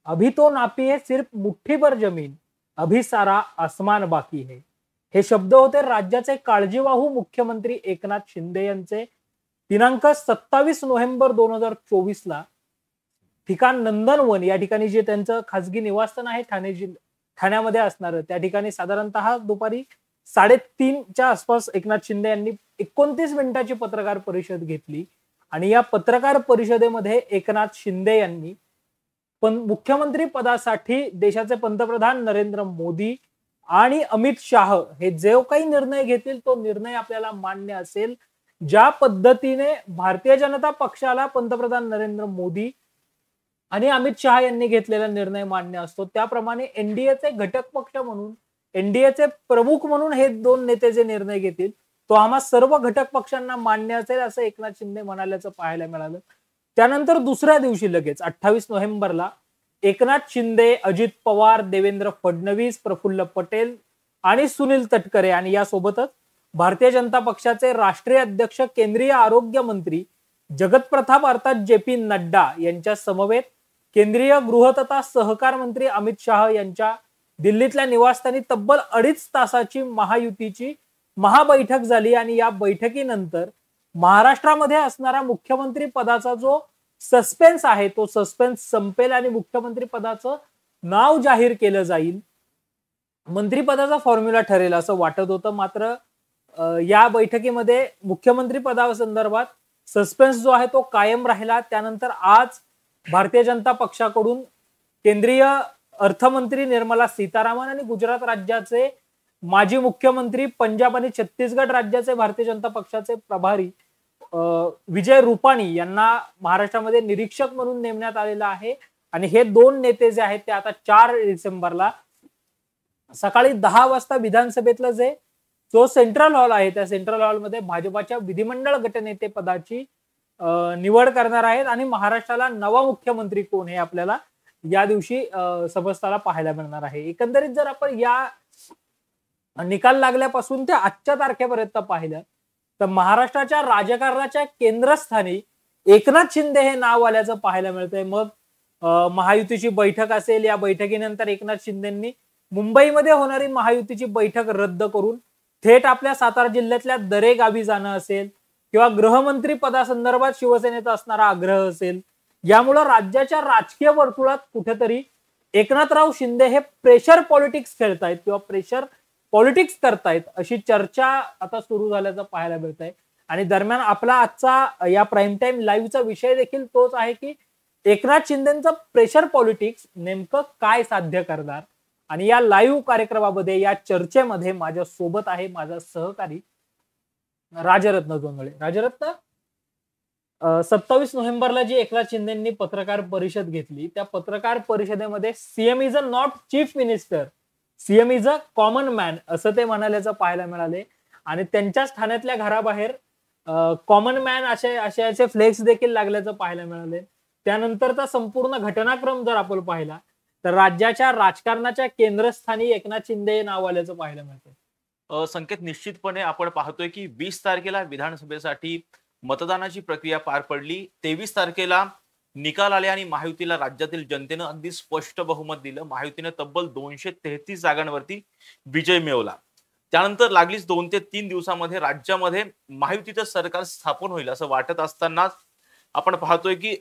अभी तो नापी है सिर्फ मुठ्ठी भर जमीन, अभी सारा आसमान बाकी है. हे शब्द होते राज्याचे काळजीवाहू मुख्यमंत्री एकनाथ शिंदे यांचे. दिनांक 27 नोव्हेंबर 2024 ला ठिकाण नंदनवन या ठिकाणी जे त्यांचं खासगी निवासस्थान आहे ठाण्यामध्ये असणार, त्या ठिकाणी साधारणतः दुपारी 3:30च्या आसपास एकनाथ शिंदे यांनी 29 मिनिटाची पत्रकार परिषद घेतली. आणि या पत्रकार परिषदेमध्ये एकनाथ शिंदे यांनी पण मुख्यमंत्री पदासाठी देशाचे पंतप्रधान नरेंद्र मोदी आणि अमित शाह हे जो काही निर्णय घेतील तो निर्णय आपल्याला मान्य असेल. ज्या पद्धतीने भारतीय जनता पक्षाला पंतप्रधान नरेंद्र मोदी आणि अमित शहा यांनी घेतलेला निर्णय मान्य असतो, त्याप्रमाणे एनडीएचे घटक पक्ष म्हणून, एनडीएचे प्रमुख म्हणून हे दोन नेते जे निर्णय घेतील तो आम्हा सर्व घटक पक्षांना मान्य असेल असं एकनाथ शिंदे म्हणाल्याचं पाहायला मिळालं. त्यानंतर दुसऱ्या दिवशी लगेच 28 नोव्हेंबरला एकनाथ शिंदे, अजित पवार, देवेंद्र फडणवीस, प्रफुल्ल पटेल आणि सुनील तटकरे आणि यासोबतच भारतीय जनता पक्षाचे राष्ट्रीय अध्यक्ष केंद्रीय आरोग्य मंत्री जगत प्रताप अर्थात जे.पी. नड्डा यांच्या समवेत केंद्रीय गृह तथा सहकार मंत्री अमित शाह यांच्या दिल्लीतल्या निवासस्थानी तब्बल 2.5 तासाची महायुतीची महाबैठक झाली. आणि या बैठकीनंतर महाराष्ट्रामध्ये असणारा मुख्यमंत्री पदाचा जो सस्पेन्स आहे तो सस्पेन्स संपेल आणि मुख्यमंत्री पदाचं नाव जाहीर केलं जाईल, मंत्रिपदाचा फॉर्म्युला ठरेल असं वाटत होतं. मात्र या बैठकीमध्ये मुख्यमंत्री पदासंदर्भात सस्पेन्स जो आहे तो कायम राहिला. त्यानंतर आज भारतीय जनता पक्षाकडून केंद्रीय अर्थमंत्री निर्मला सीतारामन आणि गुजरात राज्याचे माजी मुख्यमंत्री, पंजाब आणि छत्तीसगड राज्याचे भारतीय जनता पक्षाचे प्रभारी विजय रुपाणी यांना महाराष्ट्रामध्ये निरीक्षक म्हणून नेमण्यात आलेलं आहे. आणि हे दोन नेते जे आहेत ते आता 4 डिसेंबरला सकाळी 10 वाजता विधानसभेतलं जो सेंट्रल हॉल आहे त्या सेंट्रल हॉलमध्ये भाजपाच्या विधिमंडळ गटनेते पदाची निवड करणार आहेत. आणि महाराष्ट्राला नवा मुख्यमंत्री कोण हे आपल्याला या दिवशी समजताना पाहायला मिळणार आहे. एकंदरीत जर आपण या निकाल लागल्यापासून ते आजच्या तारखेपर्यंत पाहिलं तर महाराष्ट्राच्या राजकारणाच्या केंद्रस्थानी एकनाथ शिंदे हे नाव आल्याचं पाहायला मिळतंय. मग महायुतीची बैठक असेल, या बैठकीनंतर एकनाथ शिंदेंनी मुंबईमध्ये होणारी महायुतीची बैठक रद्द करून थेट आपल्या सातारा जिल्ह्यातल्या दरे गावी जाणं असेल किंवा गृहमंत्री पदासंदर्भात शिवसेनेचा असणारा आग्रह असेल, यामुळे राज्याच्या राजकीय वर्तुळात कुठेतरी एकनाथराव शिंदे हे प्रेशर पॉलिटिक्स खेळतायत किंवा प्रेशर पॉलिटिक्स करतायत अशी चर्चा आता सुरू झाल्याचं पाहायला मिळत आहे. आणि दरम्यान आपला आजचा या प्राईम टाइम लाईव्हचा विषय देखील तोच आहे की एकनाथ शिंदेचं प्रेशर पॉलिटिक्स नेमकं काय साध्य करणार. आणि या लाईव्ह कार्यक्रमामध्ये, या चर्चेमध्ये माझ्या सोबत आहे माझा सहकारी राजरत्न जोंधळे. राजरत्न, 27 नोव्हेंबरला जी एकनाथ शिंदेंनी पत्रकार परिषद घेतली त्या पत्रकार परिषदेमध्ये CM is a not chief minister, CM is a common man असं ते म्हणाल्याचं पाहायला मिळाले. आणि त्यांच्याच ठाण्यातल्या घराबाहेर कॉमन मॅन असे फ्लेक्स देखील लागल्याचं पाहायला मिळाले. त्यानंतरचा संपूर्ण घटनाक्रम जर आपण पाहिला तर राज्याच्या राजकारणाच्या केंद्रस्थानी एकनाथ शिंदे नाव आल्याचं पाहायला मिळतं. संकेत, निश्चितपणे आपण पाहतोय की 20 तारखेला विधानसभेसाठी मतदानाची प्रक्रिया पार पडली. 23 तारखेला निकाल आले आणि महायुतीला राज्यातील जनतेनं अगदी स्पष्ट बहुमत दिलं. महायुतीने तब्बल 233 जागांवरती विजय मिळवला. त्यानंतर लागलीच 2 ते 3 दिवसामध्ये राज्यामध्ये महायुतीचं सरकार स्थापन होईल असं वाटत असतानाच आपण पाहतोय की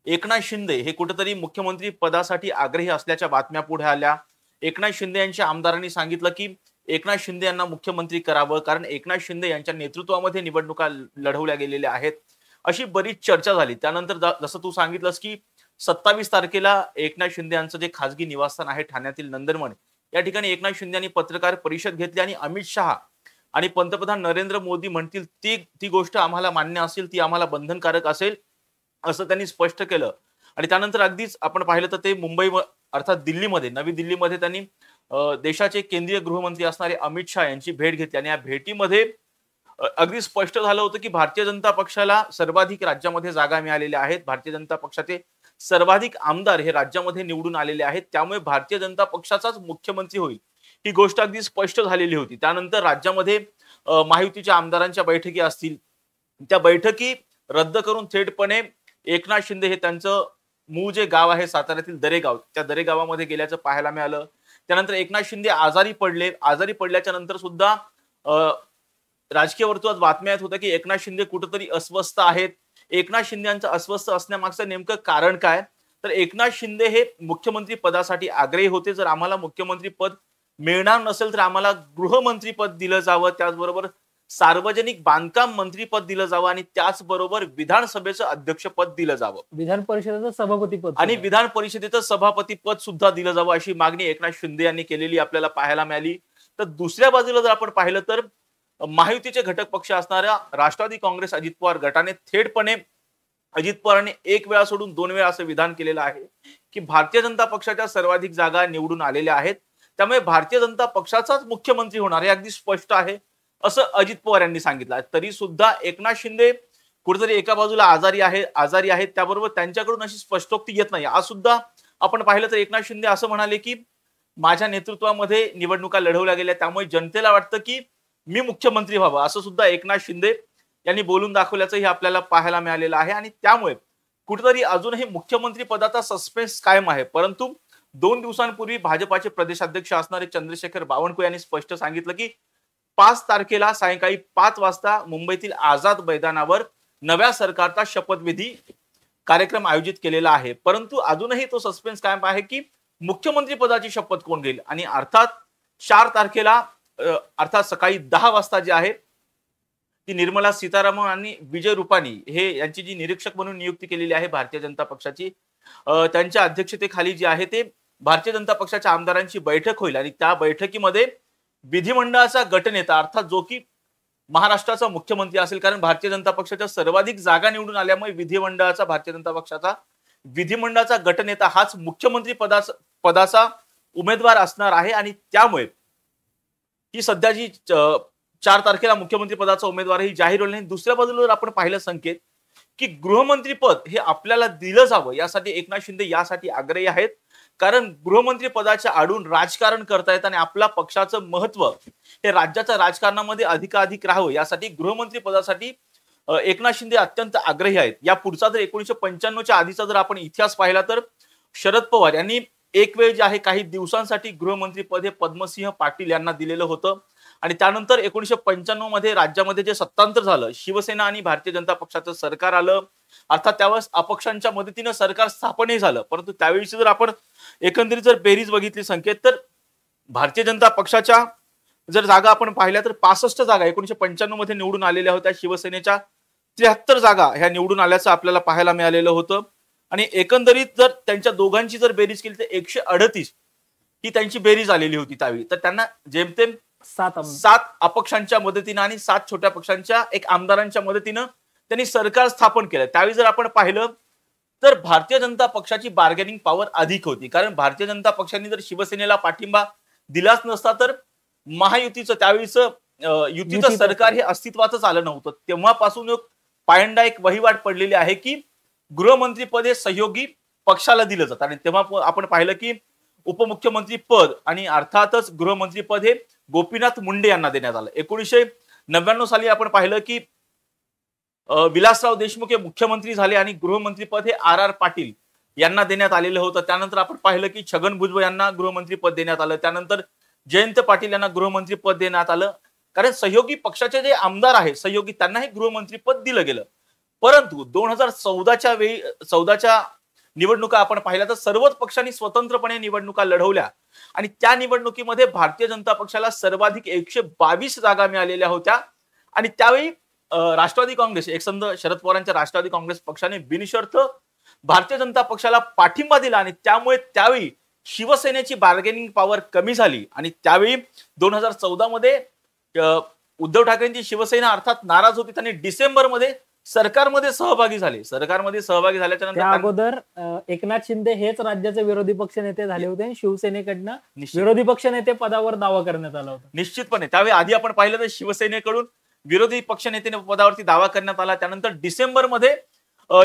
एकनाथ शिंदे हे कुठेतरी मुख्यमंत्री पदासाठी आग्रही असल्याच्या बातम्या पुढे आल्या. एकनाथ शिंदे यांच्या आमदारांनी सांगितलं की एकनाथ शिंदे यांना मुख्यमंत्री करावं कारण एकनाथ शिंदे यांच्या नेतृत्वामध्ये निवडणुका लढवल्या गेलेल्या आहेत अशी बरीच चर्चा झाली. त्यानंतर जसं तू सांगितलंस की 27 तारखेला एकनाथ शिंदे यांचं जे खासगी निवासस्थान आहे ठाण्यातील नंदनवन या ठिकाणी एकनाथ शिंदे यांनी पत्रकार परिषद घेतली आणि अमित शहा आणि पंतप्रधान नरेंद्र मोदी म्हणतील ती गोष्ट आम्हाला मान्य असेल, ती आम्हाला बंधनकारक असेल असं त्यांनी स्पष्ट केलं. आणि त्यानंतर अगदीच आपण पाहिलं तर ते मुंबई अर्थात दिल्लीमध्ये, नवी दिल्लीमध्ये त्यांनी देशाचे केंद्रीय गृहमंत्री असणारे अमित शहा यांची भेट घेतली. आणि या भेटीमध्ये अगदी स्पष्ट झालं होतं की भारतीय जनता पक्षाला सर्वाधिक राज्यामध्ये जागा मिळालेल्या आहेत, भारतीय जनता पक्षाचे सर्वाधिक आमदार हे राज्यामध्ये निवडून आलेले आहेत, त्यामुळे भारतीय जनता पक्षाचाच मुख्यमंत्री होईल ही गोष्ट अगदी स्पष्ट झालेली होती. त्यानंतर राज्यामध्ये महायुतीच्या आमदारांच्या बैठकी असतील त्या बैठकी रद्द करून थेटपणे एकनाथ शिंदे हे त्यांचं मूळ जे गाव आहे साताऱ्यातील दरेगाव, त्या दरेगावामध्ये गेल्याचं पाहायला मिळालं. त्यानंतर एकनाथ शिंदे आजारी पडले. आजारी पडल्याच्या नंतर सुद्धा राजकीय वर्तुळात बातम्या येत होत्या की एकनाथ शिंदे कुठेतरी अस्वस्थ आहेत. एकनाथ शिंदे यांचं अस्वस्थ असण्यामागचं नेमकं कारण काय? तर एकनाथ शिंदे हे मुख्यमंत्री पदासाठी आग्रही होते. जर आम्हाला मुख्यमंत्री पद मिळणार नसेल तर आम्हाला गृहमंत्री पद दिलं जावं, त्याचबरोबर सार्वजनिक बांधकाम मंत्रीपद दिलं जावं आणि त्याचबरोबर विधानसभेचं अध्यक्षपद दिलं जावं, विधान परिषदेचं सभापती पद आणि विधान परिषदेचं सभापती पद सुद्धा दिलं जावं, अशी मागणी एकनाथ शिंदे यांनी केलेली आपल्याला पाहायला मिळाली. तर दुसऱ्या बाजूला जर आपण पाहिलं तर महायुतीचे घटक पक्ष असणाऱ्या राष्ट्रवादी काँग्रेस अजित पवार गटाने थेटपणे अजित पवारांनी एक वेळा सोडून 2 वेळा असं विधान केलेलं आहे की भारतीय जनता पक्षाच्या सर्वाधिक जागा निवडून आलेल्या आहेत, त्यामुळे भारतीय जनता पक्षाचाच मुख्यमंत्री होणार हे अगदी स्पष्ट आहे, असं अजित पवार यांनी सांगितलं. तरी सुद्धा एकनाथ शिंदे कुठेतरी एका बाजूला आजारी आहेत, त्याबरोबर त्यांच्याकडून अशी स्पष्टोक्ती येत नाही. आज सुद्धा आपण पाहिलं तर एकनाथ शिंदे असं म्हणाले की माझ्या नेतृत्वामध्ये निवडणुका लढवल्या गेल्या, त्यामुळे जनतेला वाटतं की मी मुख्यमंत्री व्हावं, असं सुद्धा एकनाथ शिंदे यांनी बोलून दाखवल्याचंही आपल्याला पाहायला मिळालेलं आहे. आणि त्यामुळे कुठेतरी अजूनही मुख्यमंत्री पदाचा सस्पेन्स कायम आहे. परंतु 2 दिवसांपूर्वी भाजपाचे प्रदेशाध्यक्ष असणारे चंद्रशेखर बावनकुळे यांनी स्पष्ट सांगितलं की 5 तारखेला सायंकाळी 5 वाजता मुंबईतील आझाद मैदानावर नव्या सरकारचा शपथविधी कार्यक्रम आयोजित केलेला आहे. परंतु अजूनही तो सस्पेन्स कायम आहे की मुख्यमंत्री पदाची शपथ कोण घेईल. आणि अर्थात 4 तारखेला अर्थात सकाळी 10 वाजता जे आहे ती निर्मला सीतारामन आणि विजय रुपानी हे यांची जी निरीक्षक म्हणून नियुक्ती केलेली आहे भारतीय जनता पक्षाची, त्यांच्या अध्यक्षतेखाली जी आहे ते भारतीय जनता पक्षाच्या आमदारांची बैठक होईल. आणि त्या बैठकीमध्ये विधिमंडळाचा गटनेता अर्थात जो की महाराष्ट्राचा मुख्यमंत्री असेल, कारण भारतीय जनता पक्षाच्या सर्वाधिक जागा निवडून आल्यामुळे विधिमंडळाचा भारतीय जनता पक्षाचा विधिमंडळाचा गटनेता हाच मुख्यमंत्री पदाचा उमेदवार असणार आहे. आणि त्यामुळे ही सध्या जी 4 तारखेला मुख्यमंत्री पदाचा उमेदवारही जाहीर होईल नाही. दुसऱ्या बाजूला जर आपण पाहिलं संकेत की गृहमंत्री पद हे आपल्याला दिलं जावं, यासाठी एकनाथ शिंदे यासाठी आग्रही आहेत, कारण गृहमंत्री पदाच्या आडून राजकारण करतायत आणि आपल्या पक्षाचं महत्व हे राज्याच्या राजकारणामध्ये अधिकाधिक राहावं, यासाठी गृहमंत्री पदासाठी एकनाथ शिंदे अत्यंत आग्रही आहेत. या पुढचा जर 1995च्या आधीचा जर आपण इतिहास पाहिला तर शरद पवार यांनी एक वेळ जे आहे काही दिवसांसाठी गृहमंत्री पद हे पद्मसिंह पाटील यांना दिलेलं होतं. आणि त्यानंतर 1995 मध्ये राज्यामध्ये जे सत्तांतर झालं, शिवसेना आणि भारतीय जनता पक्षाचं सरकार आलं, अर्थात त्यावेळेस अपक्षांच्या मदतीनं सरकार स्थापनही झालं. परंतु त्यावेळीची जर आपण एकंदरीत जर बेरीज बघितली संकेत, तर भारतीय जनता पक्षाच्या जर जागा आपण पाहिल्या तर 65 जागा 1995 मध्ये निवडून आलेल्या होत्या. शिवसेनेच्या 73 जागा ह्या निवडून आल्याचं आपल्याला पाहायला मिळालेलं होतं. आणि एकंदरीत जर त्यांच्या दोघांची जर बेरीज केली तर 138 ही त्यांची बेरीज आलेली होती त्यावेळी. तर त्यांना जेमतेम 7 अपक्षांच्या मदतीनं आणि 7 छोट्या पक्षांच्या एक आमदारांच्या मदतीनं त्यांनी सरकार स्थापन केलं. त्यावेळी जर आपण पाहिलं तर भारतीय जनता पक्षाची बार्गेनिंग पॉवर अधिक होती, कारण भारतीय जनता पक्षाने जर शिवसेनेला पाठिंबा दिलाच नसता तर महायुतीचं त्यावेळीचं युतीचं सरकार हे अस्तित्वातच आलं नव्हतं. तेव्हापासून पायंडा एक वहिवाट पडलेली आहे की गृहमंत्री पद हे सहयोगी पक्षाला दिलं जातं. आणि तेव्हा आपण पाहिलं की उपमुख्यमंत्री पद आणि अर्थातच गृहमंत्री पद हे गोपीनाथ मुंडे यांना देण्यात आलं. 1999 साली आपण पाहिलं की विलासराव देशमुख हे मुख्यमंत्री झाले आणि गृहमंत्री पद हे आर पाटील यांना देण्यात आलेलं होतं. त्यानंतर आपण पाहिलं की छगन भुजबळ यांना गृहमंत्री पद देण्यात आलं. त्यानंतर जयंत पाटील यांना गृहमंत्री पद देण्यात आलं, कारण सहयोगी पक्षाचे जे आमदार आहेत सहयोगी त्यांनाही गृहमंत्री पद दिलं गेलं. परंतु 2014च्या निवडणुका आपण पाहिल्या तर सर्वच पक्षांनी स्वतंत्रपणे निवडणुका लढवल्या आणि त्या निवडणुकीमध्ये भारतीय जनता पक्षाला सर्वाधिक 122 जागा मिळालेल्या होत्या. आणि त्यावेळी राष्ट्रवादी काँग्रेस एकसंध शरद पवारांच्या राष्ट्रवादी काँग्रेस पक्षाने बिनशर्त भारतीय जनता पक्षाला पाठिंबा दिला आणि त्यामुळे त्यावेळी शिवसेनेची बार्गेनिंग पॉवर कमी झाली. आणि त्यावेळी 2014 मध्ये उद्धव ठाकरेंची शिवसेना अर्थात नाराज होती, त्यांनी डिसेंबरमध्ये सरकारमध्ये सहभागी झाले. सरकारमध्ये सहभागी झाल्याच्या नंतर अगोदर एकनाथ शिंदे हेच राज्याचे विरोधी पक्ष नेते झाले होते आणि शिवसेनेकडनं विरोधी पक्ष नेते पदावर दावा करण्यात आला होता. निश्चितपणे त्यावेळी आधी आपण पाहिलं तर शिवसेनेकडून विरोधी पक्ष नेते पदावरती दावा करण्यात आला. त्यानंतर डिसेंबरमध्ये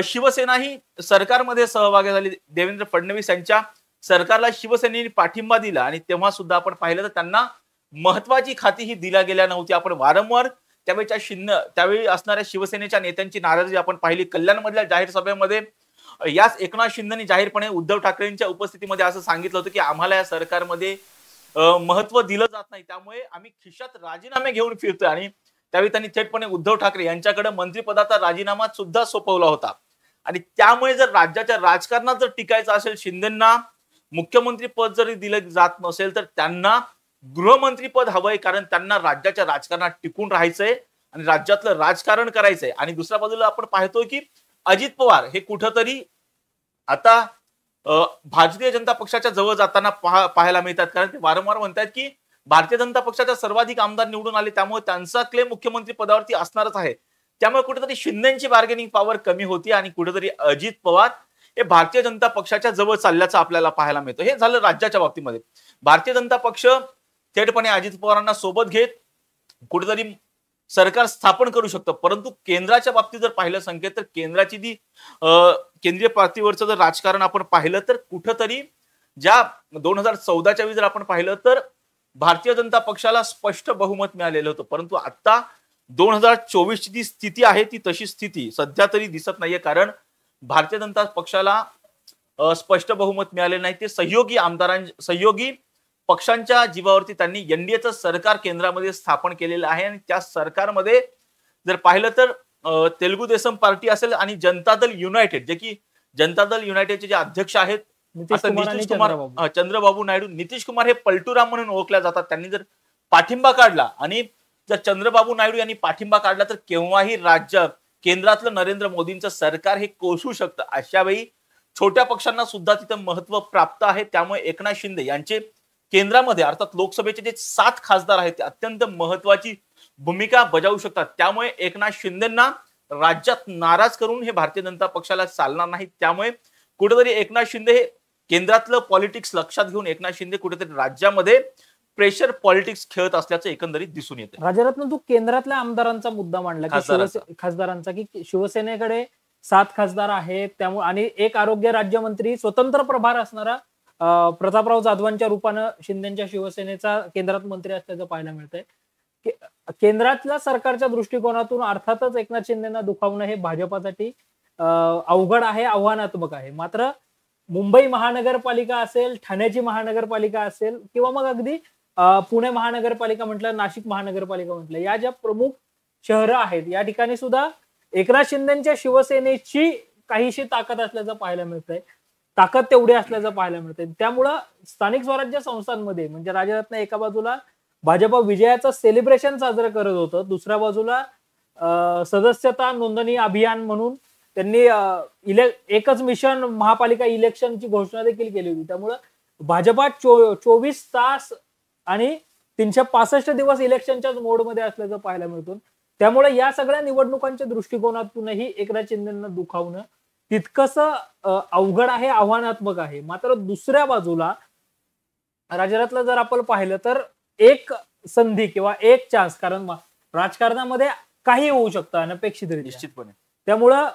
शिवसेना ही सरकारमध्ये सहभागी झाली. देवेंद्र फडणवीस यांच्या सरकारला शिवसेनेने पाठिंबा दिला आणि तेव्हा सुद्धा आपण पाहिलं तर त्यांना महत्वाची खाती ही दिल्या गेल्या नव्हती. आपण वारंवार त्यावेळी असणाऱ्या शिवसेनेच्या नेत्यांची नाराजी आपण पाहिली. कल्याणमधल्या जाहीर सभेमध्ये याच एकनाथ शिंदेनी जाहीरपणे उद्धव ठाकरेंच्या उपस्थितीमध्ये असं सांगितलं होतं की आम्हाला या सरकारमध्ये महत्व दिलं जात नाही, त्यामुळे आम्ही खिशात राजीनामे घेऊन फिरतोय. आणि त्यावेळी त्यांनी थेटपणे उद्धव ठाकरे यांच्याकडे मंत्रिपदाचा राजीनामा सुद्धा सोपवला होता. आणि त्यामुळे जर राज्याच्या राजकारणात जर टिकायचं असेल, शिंदेंना मुख्यमंत्री पद जरी दिलं जात नसेल तर त्यांना गृहमंत्री पद हवंय, कारण त्यांना राज्याच्या राजकारणात टिकून राहायचंय आणि राज्यातलं राजकारण करायचंय. आणि दुसऱ्या बाजूला आपण पाहतोय की अजित पवार हे कुठंतरी आता भारतीय जनता पक्षाच्या जवळ जाताना पाहायला मिळतात, कारण ते वारंवार म्हणतात की भारतीय जनता पक्षाच्या सर्वाधिक आमदार निवडून आले, त्यामुळे त्यांचा क्लेम मुख्यमंत्री पदावरती असणारच आहे. त्यामुळे कुठेतरी शिंदेची बार्गेनिंग पॉवर कमी होती आणि कुठेतरी अजित पवार हे भारतीय जनता पक्षाच्या जवळ चालल्याचं आपल्याला पाहायला मिळतं. हे झालं राज्याच्या बाबतीमध्ये. भारतीय जनता पक्ष थेटपणे अजित पवारांना सोबत घेत कुठेतरी सरकार स्थापन करू शकतं, परंतु केंद्राच्या बाबतीत जर पाहिलं संकेत, तर केंद्राची जी केंद्रीय पातळीवरचं जर राजकारण आपण पाहिलं तर कुठंतरी ज्या 2014च्या वेळी जर आपण पाहिलं तर भारतीय जनता पक्षाला स्पष्ट बहुमत मिळालेलं होतं, परंतु आता 2024ची जी स्थिती आहे ती तशी स्थिती सध्या तरी दिसत नाहीये, कारण भारतीय जनता पक्षाला स्पष्ट बहुमत मिळाले नाही. ते सहयोगी पक्षांच्या जीवावरती त्यांनी एनडीएचं सरकार केंद्रामध्ये स्थापन केलेलं आहे. आणि त्या सरकारमध्ये जर पाहिलं तर तेलुगू देसम पार्टी असेल आणि जनता दल युनायटेड, जे की जनता दल युनायटेडचे जे अध्यक्ष आहेत चंद्रबाबू नायडू, नितीश कुमार हे पलटूराम म्हणून ओळखल्या जातात, त्यांनी जर पाठिंबा काढला आणि जर चंद्रबाबू नायडू यांनी पाठिंबा काढला तर केव्हाही केंद्रातलं नरेंद्र मोदींचं सरकार हे कोसळू शकतं. अशा वेळी छोट्या पक्षांना सुद्धा तिथं महत्व प्राप्त आहे. त्यामुळे एकनाथ शिंदे यांचे केंद्रामध्ये अर्थात लोकसभेचे जे 7 खासदार आहेत ते अत्यंत महत्वाची भूमिका बजावू शकतात. त्यामुळे एकनाथ शिंदेंना राज्यात नाराज करून हे भारतीय जनता पक्षाला चालणार नाही. त्यामुळे कुठेतरी एकनाथ शिंदे हे केंद्रातलं पॉलिटिक्स लक्षात घेऊन एकनाथ शिंदे कुठेतरी राज्यामध्ये प्रेशर पॉलिटिक्स खेळत असल्याचं एकंदरीत दिसून येतं. राजरत्न, तू केंद्रातल्या आमदारांचा मुद्दा मांडला की खासदारांचा, की शिवसेनेकडे 7 खासदार आहेत, त्यामुळे आणि एक आरोग्य राज्यमंत्री स्वतंत्र प्रभार असणारा प्रतापराव जाधवांच्या रूपानं शिंदेच्या शिवसेनेचा केंद्रात मंत्री असल्याचं पाहायला मिळतंय. केंद्रातल्या सरकारच्या दृष्टिकोनातून अर्थातच एकनाथ शिंदेना दुखावणं हे भाजपासाठी अवघड आहे, आव्हानात्मक आहे. मात्र मुंबई महानगरपालिका असेल, ठाण्याची महानगरपालिका असेल किंवा मग अगदी पुणे महानगरपालिका म्हटलं, नाशिक महानगरपालिका म्हटलं, या ज्या प्रमुख शहरं आहेत या ठिकाणी सुद्धा एकनाथ शिंदेच्या शिवसेनेची काहीशी ताकद असल्याचं पाहायला मिळतंय, ताकद तेवढी असल्याचं पाहायला मिळतंय. त्यामुळं स्थानिक स्वराज्य संस्थांमध्ये म्हणजे राजरत्न एका बाजूला भाजपा विजयाचं सेलिब्रेशन साजरं करत होतं, दुसऱ्या बाजूला सदस्यता नोंदणी अभियान म्हणून त्यांनी एकच मिशन महापालिका इलेक्शनची घोषणा देखील केली होती. त्यामुळं भाजपा 24 तास आणि 365 दिवस इलेक्शनच्याच मोडमध्ये असल्याचं पाहायला मिळतं. त्यामुळे या सगळ्या निवडणुकांच्या दृष्टिकोनातूनही एकनाथ शिंदेंना दुखावणं तितकंसं अवघड आहे, आव्हानात्मक आहे. मात्र दुसऱ्या बाजूला राजरत्न जर आपण पाहिलं तर एक संधी किंवा एक चान्स, कारण राजकारणामध्ये काही होऊ शकतं अनपेक्षित निश्चितपणे. त्यामुळं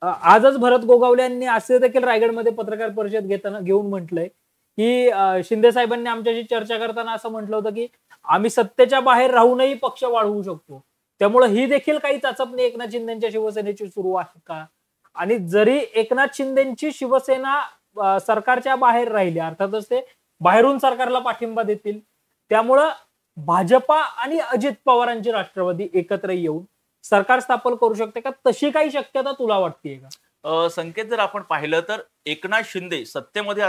आजच भरत गोगावले यांनी असे देखील रायगडमध्ये पत्रकार परिषद घेऊन म्हटलंय की शिंदे साहेबांनी आमच्याशी चर्चा करताना असं म्हटलं होतं की आम्ही सत्तेच्या बाहेर राहूनही पक्ष वाढवू शकतो. त्यामुळे ही देखील काही चाचपणी एकनाथ शिंदेच्या शिवसेनेची सुरू आहे का? आणि जरी एकनाथ शिंदेची शिवसेना सरकारच्या बाहेर राहिली, अर्थातच ते बाहेरून सरकारला पाठिंबा देतील, त्यामुळं भाजपा आणि अजित पवारांची राष्ट्रवादी एकत्र येऊन सरकार स्थापन करू शकते का? तशी काही शक्यता तुला वाटतेय का? संकेत जर आपण पाहिलं तर एकनाथ शिंदे सत्तेमध्ये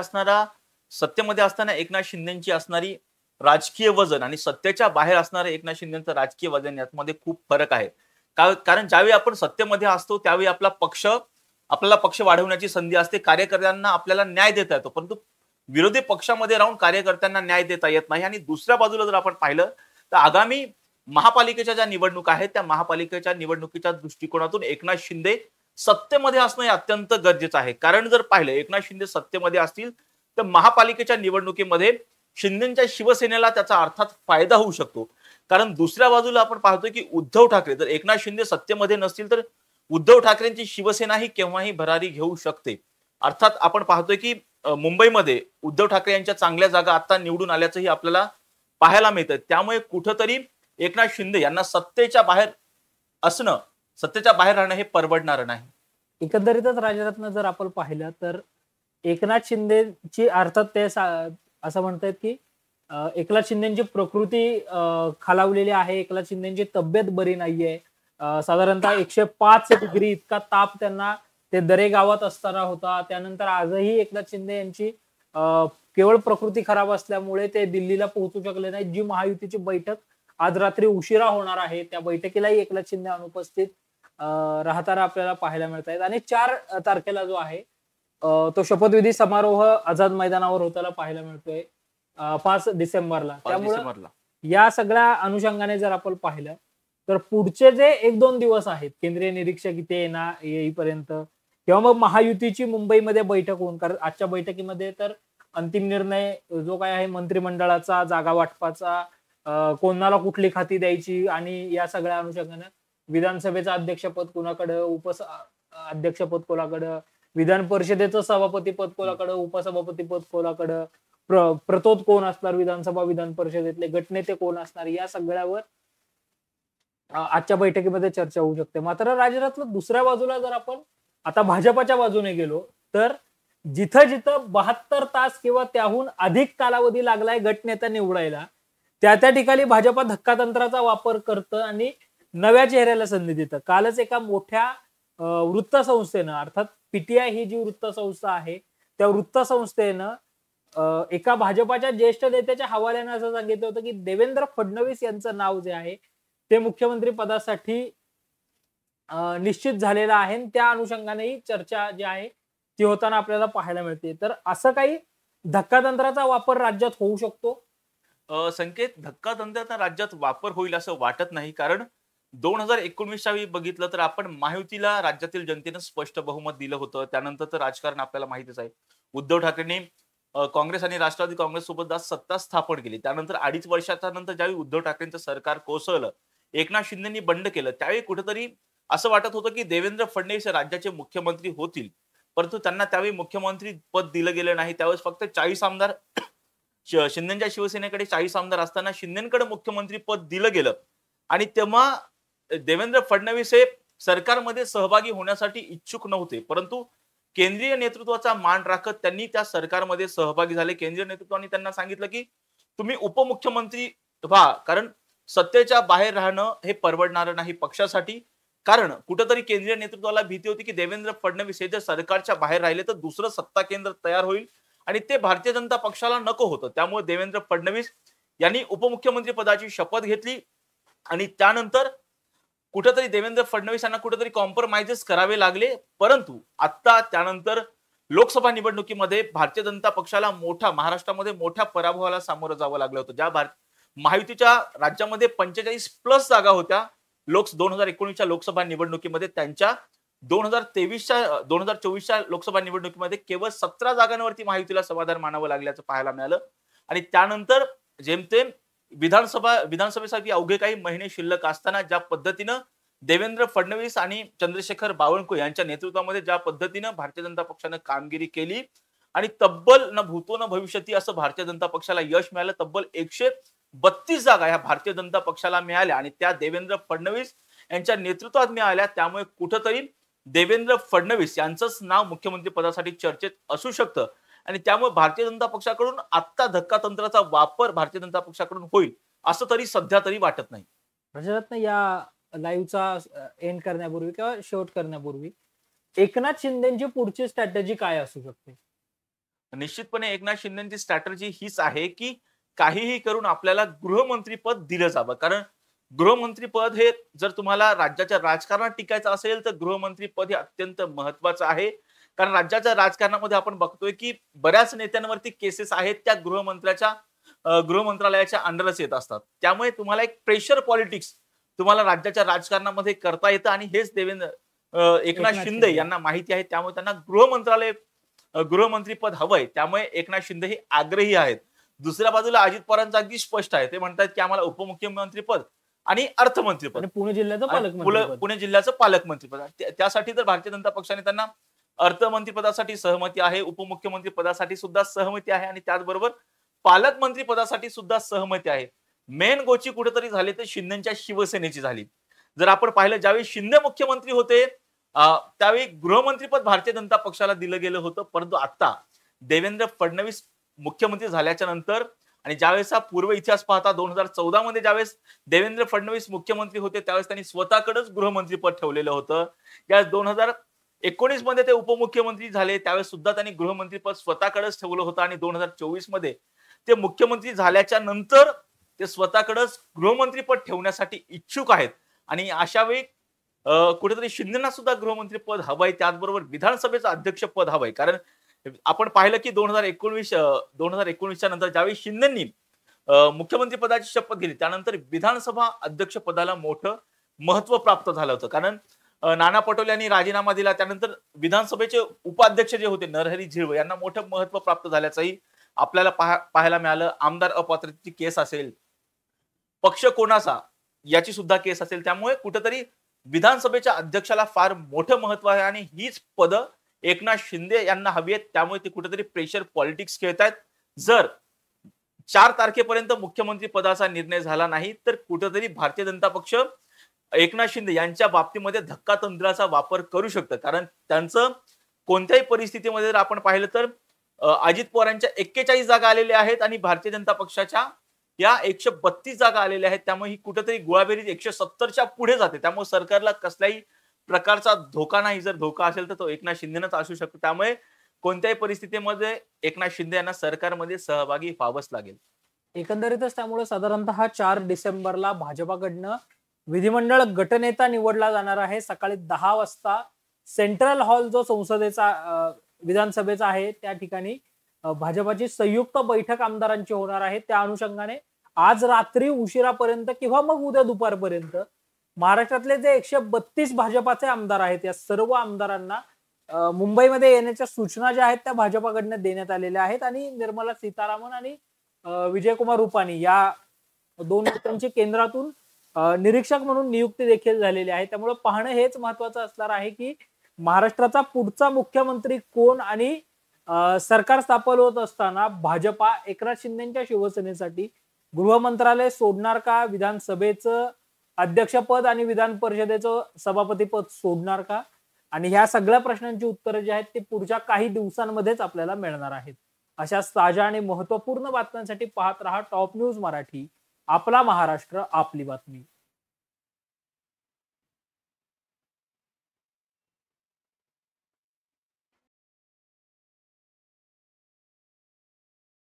असताना एकनाथ शिंदेची असणारी राजकीय वजन आणि सत्तेच्या बाहेर असणारे एकनाथ शिंदेचं राजकीय वजन यामध्ये खूप फरक आहे. कारण ज्यावेळी आपण सत्तेमध्ये असतो त्यावेळी आपल्याला पक्ष वाढवण्याची संधी असते, कार्यकर्त्यांना आपल्याला न्याय देता येतो, परंतु विरोधी पक्षामध्ये राहून कार्यकर्त्यांना न्याय देता येत नाही. आणि दुसऱ्या बाजूला जर आपण पाहिलं तर आगामी महापालिकेच्या ज्या निवडणुका आहेत त्या महापालिकेच्या निवडणुकीच्या दृष्टिकोनातून एकनाथ शिंदे सत्तेमध्ये असणं हे अत्यंत गरजेचं आहे. कारण जर पाहिलं एकनाथ शिंदे सत्तेमध्ये असतील तर महापालिकेच्या निवडणुकीमध्ये शिंदेच्या शिवसेनेला त्याचा अर्थात फायदा होऊ शकतो. कारण दुसऱ्या बाजूला आपण पाहतोय की उद्धव ठाकरे, जर एकनाथ शिंदे सत्तेमध्ये नसतील तर उद्धव ठाकरेंची शिवसेना ही केव्हाही भरारी घेऊ शकते. अर्थात आपण पाहतोय की मुंबईमध्ये उद्धव ठाकरे यांच्या चांगल्या जागा आता निवडून आल्याचंही आपल्याला पाहायला मिळतं. त्यामुळे कुठंतरी एकनाथ शिंदे यांना सत्तेच्या बाहेर राहणं हे परवडणार नाही. एकंदरीतच राजरत्न जर आपण पाहिलं तर एकनाथ शिंदेची अर्थात असं म्हणतात की एकनाथ शिंदेची प्रकृती खालावलेली आहे. एकनाथ शिंदेची तब्येत बरी नाहीये. साधारणतः 105 डिग्री इतका ताप त्यांना ते दरे गावात असताना होता. त्यानंतर आजही एकनाथ शिंदे यांची केवळ प्रकृती खराब असल्यामुळे ते दिल्लीला पोहोचू शकले नाही. जी महायुतीची बैठक आज रात्री उशिरा होणार आहे त्या बैठकीलाही एकनाथ शिंदे अनुपस्थित राहताना आपल्याला पाहायला मिळत आहेत. आणि 4 तारखेला जो आहे तो शपथविधी समारोह आझाद मैदानावर होताना पाहायला मिळतोय 5 डिसेंबरला. त्यामुळे या सगळ्या अनुषंगाने जर आपण पाहिलं तर पुढचे जे 1-2 दिवस आहेत केंद्रीय निरीक्षक इथे येईपर्यंत किंवा मग महायुतीची मुंबईमध्ये बैठक होऊन, कारण आजच्या बैठकीमध्ये तर अंतिम निर्णय जो काय आहे मंत्रिमंडळाचा, जागा वाटपाचा, कोणाला कुठली खाती द्यायची आणि या सगळ्या अनुषंगाने विधानसभेचं अध्यक्षपद कोणाकडं, अध्यक्षपद कोणाकडं, विधान परिषदेचं सभापती पद कोणाकडं, उपसभापती पद कोणाकडं, प्रतोद कोण असणार विधानसभा विधान परिषदेतले, गटनेते कोण असणार, या सगळ्यावर आजच्या बैठकीमध्ये चर्चा होऊ शकते. मात्र राजरत्न दुसऱ्या बाजूला जर आपण आता भाजपाच्या बाजूने गेलो तर जिथं जिथं 72 तास किंवा त्याहून अधिक कालावधी लागलाय गटनेता निवडायला, त्या ठिकाणी भाजपा धक्कातंत्राचा वापर करतं आणि नव्या चेहऱ्याला संधी देतं. कालच एका मोठ्या वृत्तसंस्थेनं, अर्थात पीटीआय ही जी वृत्तसंस्था आहे त्या वृत्तसंस्थेनं एका भाजपाच्या ज्येष्ठ नेत्याच्या हवाल्यानं असं सांगितलं होतं की देवेंद्र फडणवीस यांचं नाव जे आहे ते मुख्यमंत्री पदासाठी निश्चित झालेलं आहे. त्या अनुषंगानेही चर्चा जी आहे ती होताना आपल्याला पाहायला मिळते. तर असं काही धक्कातंत्राचा वापर राज्यात होऊ शकतो? संकेत, धक्कातंत्राचा राज्यात वापर होईल असं वाटत नाही. कारण 2019च्या वेळी बघितलं तर आपण महायुतीला राज्यातील जनतेनं स्पष्ट बहुमत दिलं होतं. त्यानंतर तर राजकारण आपल्याला माहितीच आहे. उद्धव ठाकरेंनी काँग्रेस आणि राष्ट्रवादी काँग्रेस सोबत आज सत्ता स्थापन केली. त्यानंतर 2.5 वर्षाच्या नंतर ज्यावेळी उद्धव ठाकरेंचं सरकार कोसळलं, एकनाथ शिंदेनी बंड केलं, त्यावेळी कुठेतरी असं वाटत होतं की देवेंद्र फडणवीस राज्याचे मुख्यमंत्री होतील. परंतु त्यांना त्यावेळी मुख्यमंत्री पद दिलं गेलं नाही. त्यावेळेस फक्त 40 आमदार, शिंदेच्या शिवसेनेकडे 40 आमदार असताना शिंदेकडे मुख्यमंत्री पद दिलं गेलं. आणि तेव्हा देवेंद्र फडणवीस हे सरकारमध्ये सहभागी होण्यासाठी इच्छुक नव्हते. परंतु केंद्रीय नेतृत्वाचा मान राखत त्यांनी त्या सरकारमध्ये सहभागी झाले. केंद्रीय नेतृत्वाने त्यांना सांगितलं की तुम्ही उपमुख्यमंत्री व्हा, कारण सत्तेच्या बाहेर राहणं हे परवडणारं नाही पक्षासाठी. कारण कुठेतरी केंद्रीय नेतृत्वाला भीती होती की देवेंद्र फडणवीस हे जर सरकारच्या बाहेर राहिले तर दुसरं सत्ता केंद्र तयार होईल आणि ते भारतीय जनता पक्षाला नको होतं. त्यामुळे देवेंद्र फडणवीस यांनी उपमुख्यमंत्री पदाची शपथ घेतली आणि त्यानंतर कुठेतरी देवेंद्र फडणवीस यांना कुठेतरी कॉम्प्रोमाइजेस करावे लागले. परंतु आता त्यानंतर लोकसभा निवडणुकीमध्ये भारतीय जनता पक्षाला महाराष्ट्रामध्ये मोठ्या पराभवाला सामोरं जावं लागलं होतं. ज्या महायुतीच्या राज्यामध्ये 45+ जागा होत्या 2019च्या लोकसभा निवडणुकीमध्ये, त्यांच्या 2024च्या लोकसभा निवडणुकीमध्ये केवळ 17 जागांवरती महायुतीला समाधान मानावं लागल्याचं पाहायला मिळालं. आणि त्यानंतर जेमतेम विधानसभेसाठी अवघे काही महिने शिल्लक असताना ज्या पद्धतीनं देवेंद्र फडणवीस आणि चंद्रशेखर बावनकुळे यांच्या नेतृत्वामध्ये ज्या पद्धतीनं भारतीय जनता पक्षानं कामगिरी केली आणि तब्बल न भूतो न भविष्यती असं भारतीय जनता पक्षाला यश मिळालं. तब्बल 132 जागा ह्या भारतीय जनता पक्षाला मिळाल्या आणि त्या देवेंद्र फडणवीस यांच्या नेतृत्वात मिळाल्या. त्यामुळे कुठंतरी देवेंद्र फडणवीस यांचंच नाव मुख्यमंत्री पदासाठी चर्चेत असू शकतं आणि त्यामुळे भारतीय जनता पक्षाकडून आता धक्कातंत्राचा वापर भारतीय जनता पक्षाकडून होईल असं तरी सध्या तरी वाटत नाही. राजरत्न, या लाईव्हचा एंड करण्यापूर्वी किंवा शेवट करण्यापूर्वी एकनाथ शिंदेची पुढची स्ट्रॅटेजी काय असू शकते? निश्चितपणे एकनाथ शिंदेची स्ट्रॅटेजी हीच आहे की काहीही करून आपल्याला गृहमंत्रीपद दिलं जावं. कारण गृहमंत्रीपद हे जर तुम्हाला राज्याच्या राजकारणात टिकायचं असेल तर गृहमंत्रीपद हे अत्यंत महत्वाचं आहे. कारण राज्याच्या राजकारणामध्ये आपण बघतोय की बऱ्याच नेत्यांवरती केसेस आहेत त्या गृहमंत्रालयाच्या अंडरच येत असतात. त्यामुळे तुम्हाला एक प्रेशर पॉलिटिक्स तुम्हाला राज्याच्या राजकारणामध्ये करता येतं आणि हेच एकनाथ शिंदे यांना माहिती आहे. त्यामुळे त्यांना गृहमंत्रीपद हवंय. त्यामुळे एकनाथ शिंदे हे आग्रही आहेत. दुसऱ्या बाजूला अजित पवारांचं अगदी स्पष्ट आहे. ते म्हणतात की आम्हाला उपमुख्यमंत्रीपद आणि अर्थमंत्रीपद, पुणे जिल्ह्याचं पालकमंत्रीपद. त्यासाठी तर भारतीय जनता पक्षाने त्यांना अर्थमंत्रीपदासाठी सहमती आहे, उपमुख्यमंत्री पदासाठी सुद्धा सहमती आहे आणि त्याचबरोबर पालकमंत्री पदासाठी सुद्धा सहमती आहे. मेन गोची कुठेतरी झाली तर शिंदेच्या शिवसेनेची झाली. जर आपण पाहिलं ज्यावेळी शिंदे मुख्यमंत्री होते त्यावेळी गृहमंत्रीपद भारतीय जनता पक्षाला दिलं गेलं होतं. परंतु आता देवेंद्र फडणवीस मुख्यमंत्री झाल्याच्या नंतर आणि ज्यावेळेस हा पूर्व इतिहास पाहता 2014 मध्ये ज्यावेळेस देवेंद्र फडणवीस मुख्यमंत्री होते त्यावेळेस त्यांनी स्वतःकडेच गृहमंत्रीपद ठेवलेलं होतं. या 2019 मध्ये ते उपमुख्यमंत्री झाले त्यावेळेस सुद्धा त्यांनी गृहमंत्रीपद स्वतःकडेच ठेवलं होतं आणि 2024 मध्ये ते मुख्यमंत्री झाल्याच्या नंतर ते स्वतःकडेच गृहमंत्रीपद ठेवण्यासाठी इच्छुक आहेत आणि अशा वेळी कुठेतरी शिंदेना सुद्धा गृहमंत्री पद हवंय त्याचबरोबर विधानसभेचं अध्यक्ष पद हवंय. कारण आपण पाहिलं की 2019च्या नंतर ज्यावेळी शिंदेंनी मुख्यमंत्री पदाची शपथ घेतली त्यानंतर विधानसभा अध्यक्ष पदाला मोठं महत्व प्राप्त झालं होतं. कारण नाना पटोले यांनी राजीनामा दिला त्यानंतर विधानसभेचे उपाध्यक्ष जे होते नरहरी झिरवळ यांना मोठं महत्व प्राप्त झाल्याचंही आपल्याला पाहायला मिळालं. आमदार अपात्रतेची केस असेल, पक्ष कोणाचा याची सुद्धा केस असेल, त्यामुळे कुठेतरी विधानसभेच्या अध्यक्षाला फार मोठं महत्व आहे आणि हीच पदं एकनाथ शिंदे यांना हवी आहेत. त्यामुळे ते कुठेतरी प्रेशर पॉलिटिक्स खेळतायत. जर 4 तारखेपर्यंत मुख्यमंत्री पदाचा निर्णय झाला नाही तर कुठेतरी भारतीय जनता पक्ष एकनाथ शिंदे यांच्या बाबतीमध्ये धक्कातंत्राचा वापर करू शकतं. कारण त्यांचं कोणत्याही परिस्थितीमध्ये जर आपण पाहिलं तर अजित पवारांच्या 41 जागा आलेल्या आहेत आणि भारतीय जनता पक्षाच्या या 132 जागा आलेल्या आहेत. त्यामुळे ही कुठेतरी गोळाबेरीज 170च्या पुढे जाते. त्यामुळे सरकारला कसल्याही प्रकारचा धोका नाही. जर धोका असेल तर तो एकनाथ शिंदेनाच असू शकतो. त्यामुळे कोणत्याही परिस्थितीमध्ये एकनाथ शिंदे यांना सरकारमध्ये सहभागी व्हावंच लागेल. एकंदरीतच त्यामुळे साधारणतः 4 डिसेंबरला भाजपाकडनं विधिमंडळ गटनेता निवडला जाणार आहे. सकाळी 10 वाजता सेंट्रल हॉल जो संसदेचा विधानसभेचा आहे त्या ठिकाणी भाजपाची संयुक्त बैठक आमदारांची होणार आहे. त्या अनुषंगाने आज रात्री उशिरापर्यंत किंवा मग उद्या दुपारपर्यंत महाराष्ट्रातले जे 132 भाजपाचे आमदार आहेत या सर्व आमदारांना मुंबईमध्ये येण्याच्या सूचना ज्या आहेत त्या भाजपाकडनं देण्यात आलेल्या आहेत आणि निर्मला सीतारामन आणि विजयकुमार रुपाणी या दोन नेत्यांची केंद्रातून निरीक्षक म्हणून नियुक्ती देखील झालेली आहे. त्यामुळे पाहणं हेच महत्वाचं असणार आहे की महाराष्ट्राचा पुढचा मुख्यमंत्री कोण आणि सरकार स्थापन होत असताना भाजपा एकनाथ शिंदेच्या शिवसेनेसाठी गृह मंत्रालय सोडणार का, विधानसभेचं अध्यक्षपद आणि विधान परिषदेचं सभापतीपद सोडणार का, आणि ह्या सगळ्या प्रश्नांची उत्तरं जी आहेत ती पुढच्या काही दिवसांमध्येच आपल्याला मिळणार आहेत. अशा ताज्या आणि महत्वपूर्ण बातम्यांसाठी पाहत रहा टॉप न्यूज मराठी. आपला महाराष्ट्र आपली बातमी.